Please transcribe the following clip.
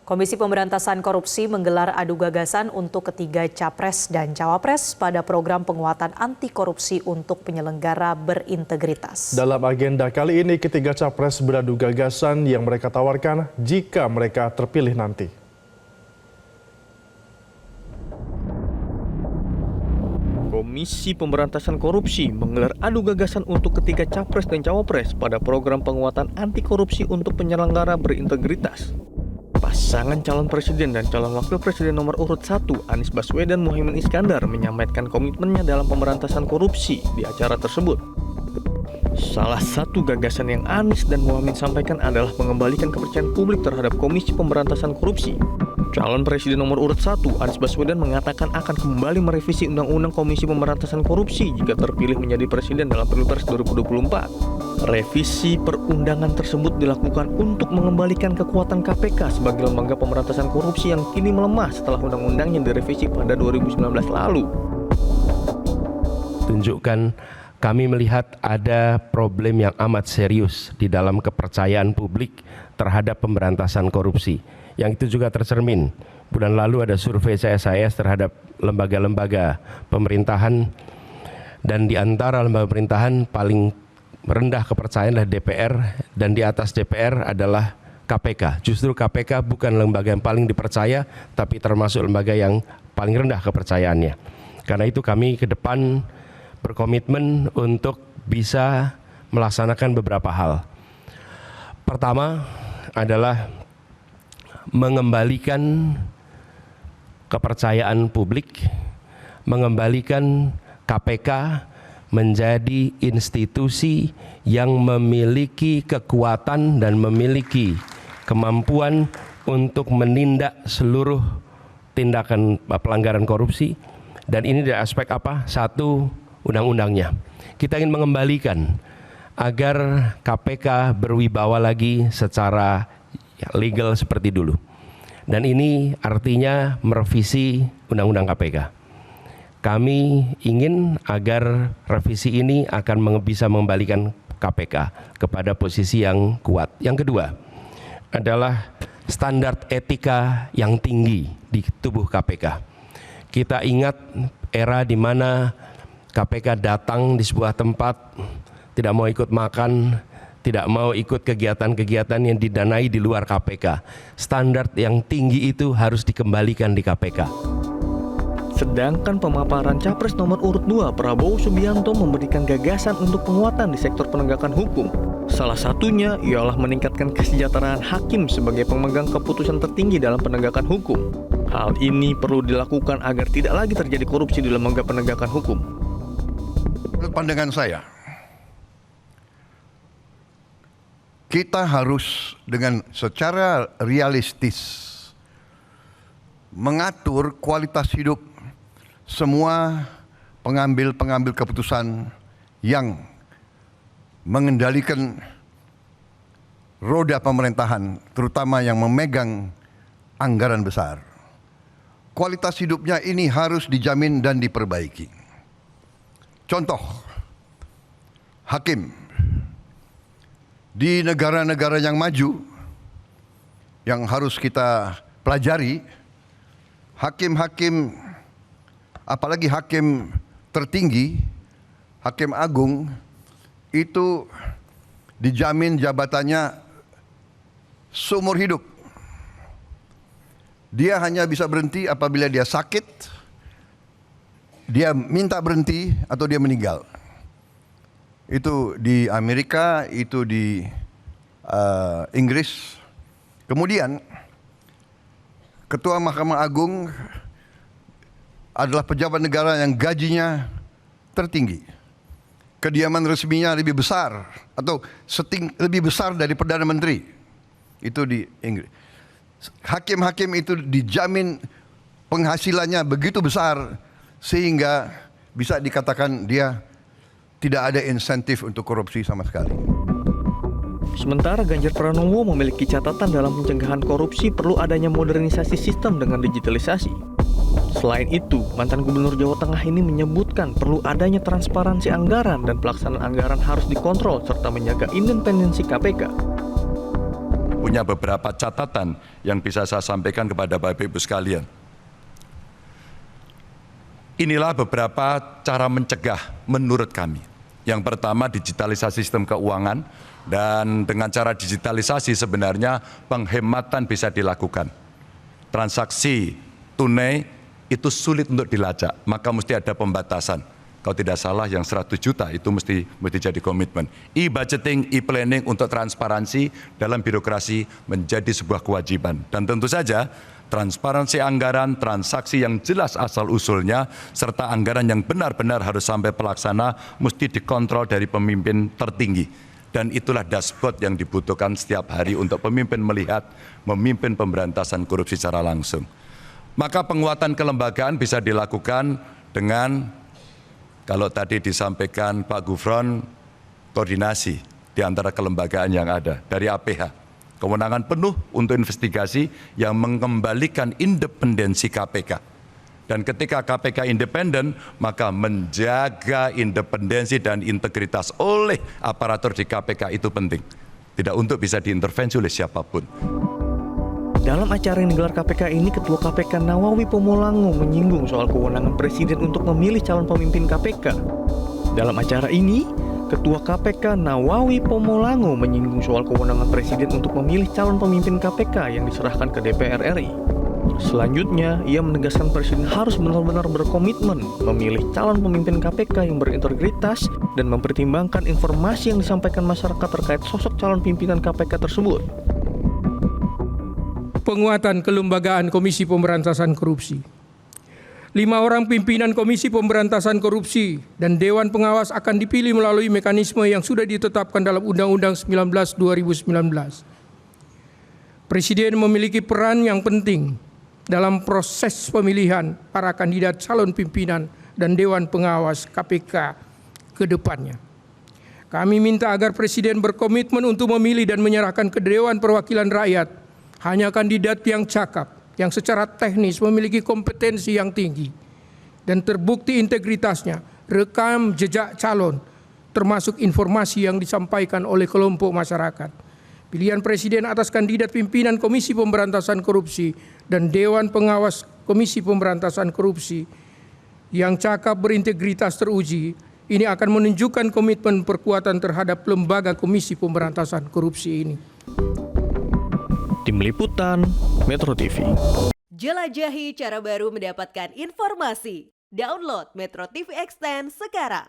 Komisi Pemberantasan Korupsi menggelar adu gagasan untuk ketiga capres dan cawapres pada program penguatan anti korupsi untuk penyelenggara berintegritas. Dalam agenda kali ini, ketiga capres beradu gagasan yang mereka tawarkan jika mereka terpilih nanti. Komisi Pemberantasan Korupsi menggelar adu gagasan untuk ketiga capres dan cawapres pada program penguatan anti korupsi untuk penyelenggara berintegritas. Pasangan calon presiden dan calon wakil presiden nomor urut 1, Anies Baswedan Muhaimin Iskandar, menyampaikan komitmennya dalam pemberantasan korupsi di acara tersebut. Salah satu gagasan yang Anies dan Muhaimin sampaikan adalah mengembalikan kepercayaan publik terhadap Komisi Pemberantasan Korupsi. Calon presiden nomor urut 1, Anies Baswedan, mengatakan akan kembali merevisi Undang-Undang Komisi Pemberantasan Korupsi jika terpilih menjadi presiden dalam Pilpres 2024. Revisi perundangan tersebut dilakukan untuk mengembalikan kekuatan KPK sebagai lembaga pemberantasan korupsi yang kini melemah setelah undang-undangnya direvisi pada 2019 lalu. Tunjukkan kami melihat ada problem yang amat serius di dalam kepercayaan publik terhadap pemberantasan korupsi. Yang itu juga tercermin. Bulan lalu ada survei CSIS terhadap lembaga-lembaga pemerintahan, dan di antara lembaga pemerintahan paling rendah kepercayaan adalah DPR, dan di atas DPR adalah KPK. Justru KPK bukan lembaga yang paling dipercaya, tapi termasuk lembaga yang paling rendah kepercayaannya. Karena itu kami ke depan berkomitmen untuk bisa melaksanakan beberapa hal. Pertama adalah mengembalikan kepercayaan publik, mengembalikan KPK menjadi institusi yang memiliki kekuatan dan memiliki kemampuan untuk menindak seluruh tindakan pelanggaran korupsi. Dan ini dari aspek apa? Satu, undang-undangnya. Kita ingin mengembalikan agar KPK berwibawa lagi secara legal seperti dulu. Dan ini artinya merevisi Undang-Undang KPK. Kami ingin agar revisi ini akan bisa mengembalikan KPK kepada posisi yang kuat. Yang kedua adalah standar etika yang tinggi di tubuh KPK. Kita ingat era di mana KPK datang di sebuah tempat, tidak mau ikut makan, tidak mau ikut kegiatan-kegiatan yang didanai di luar KPK. Standar yang tinggi itu harus dikembalikan di KPK. Sedangkan pemaparan capres nomor urut 2, Prabowo Subianto, memberikan gagasan untuk penguatan di sektor penegakan hukum. Salah satunya ialah meningkatkan kesejahteraan hakim sebagai pemegang keputusan tertinggi dalam penegakan hukum. Hal ini perlu dilakukan agar tidak lagi terjadi korupsi di lembaga penegakan hukum. Menurut pandangan saya, kita harus dengan secara realistis mengatur kualitas hidup semua pengambil keputusan yang mengendalikan roda pemerintahan, terutama yang memegang anggaran besar. Kualitas hidupnya ini harus dijamin dan diperbaiki. Contoh, hakim di negara-negara yang maju yang harus kita pelajari, hakim-hakim, apalagi hakim tertinggi, hakim agung, itu dijamin jabatannya seumur hidup. Dia hanya bisa berhenti apabila dia sakit, dia minta berhenti, atau dia meninggal. Itu di Amerika, itu di Inggris. Kemudian Ketua Mahkamah Agung adalah pejabat negara yang gajinya tertinggi. Kediaman resminya lebih besar atau lebih besar dari Perdana Menteri. Itu di Inggris. Hakim-hakim itu dijamin penghasilannya begitu besar sehingga bisa dikatakan dia tidak ada insentif untuk korupsi sama sekali. Sementara Ganjar Pranowo memiliki catatan dalam pencegahan korupsi perlu adanya modernisasi sistem dengan digitalisasi. Selain itu, mantan Gubernur Jawa Tengah ini menyebutkan perlu adanya transparansi anggaran dan pelaksanaan anggaran harus dikontrol serta menjaga independensi KPK. punya beberapa catatan yang bisa saya sampaikan kepada Bapak Ibu sekalian. Inilah beberapa cara mencegah menurut kami. Yang pertama, digitalisasi sistem keuangan, dan dengan cara digitalisasi sebenarnya penghematan bisa dilakukan. Transaksi tunai itu sulit untuk dilacak, maka mesti ada pembatasan. Kalau tidak salah yang 100 juta itu mesti jadi komitmen. E-budgeting, e-planning untuk transparansi dalam birokrasi menjadi sebuah kewajiban. Dan tentu saja transparansi anggaran, transaksi yang jelas asal-usulnya, serta anggaran yang benar-benar harus sampai pelaksana mesti dikontrol dari pemimpin tertinggi. Dan itulah dashboard yang dibutuhkan setiap hari untuk pemimpin melihat, memimpin pemberantasan korupsi secara langsung. Maka penguatan kelembagaan bisa dilakukan dengan, kalau tadi disampaikan Pak Gufron, koordinasi di antara kelembagaan yang ada dari APH. Kewenangan penuh untuk investigasi yang mengembalikan independensi KPK. Dan ketika KPK independen, maka menjaga independensi dan integritas oleh aparatur di KPK itu penting. Tidak untuk bisa diintervensi oleh siapapun. Dalam acara yang digelar KPK ini, Ketua KPK Nawawi Pomolango menyinggung soal kewenangan Presiden untuk memilih calon pemimpin KPK. Dalam acara ini, Ketua KPK Nawawi Pomolango menyinggung soal kewenangan Presiden untuk memilih calon pemimpin KPK yang diserahkan ke DPR RI. Selanjutnya, ia menegaskan Presiden harus benar-benar berkomitmen memilih calon pemimpin KPK yang berintegritas dan mempertimbangkan informasi yang disampaikan masyarakat terkait sosok calon pimpinan KPK tersebut. Penguatan kelembagaan Komisi Pemberantasan Korupsi. 5 orang pimpinan Komisi Pemberantasan Korupsi dan Dewan Pengawas akan dipilih melalui mekanisme yang sudah ditetapkan dalam Undang-Undang 19/2019. Presiden memiliki peran yang penting dalam proses pemilihan para kandidat calon pimpinan dan Dewan Pengawas KPK ke depannya. Kami minta agar Presiden berkomitmen untuk memilih dan menyerahkan ke Dewan Perwakilan Rakyat hanya kandidat yang cakap, yang secara teknis memiliki kompetensi yang tinggi dan terbukti integritasnya, rekam jejak calon, termasuk informasi yang disampaikan oleh kelompok masyarakat. Pilihan Presiden atas kandidat pimpinan Komisi Pemberantasan Korupsi dan Dewan Pengawas Komisi Pemberantasan Korupsi yang cakap, berintegritas, teruji, ini akan menunjukkan komitmen perkuatan terhadap lembaga Komisi Pemberantasan Korupsi ini. Tim Liputan, Metro TV. Jelajahi cara baru mendapatkan informasi. Download Metro TV Extend sekarang.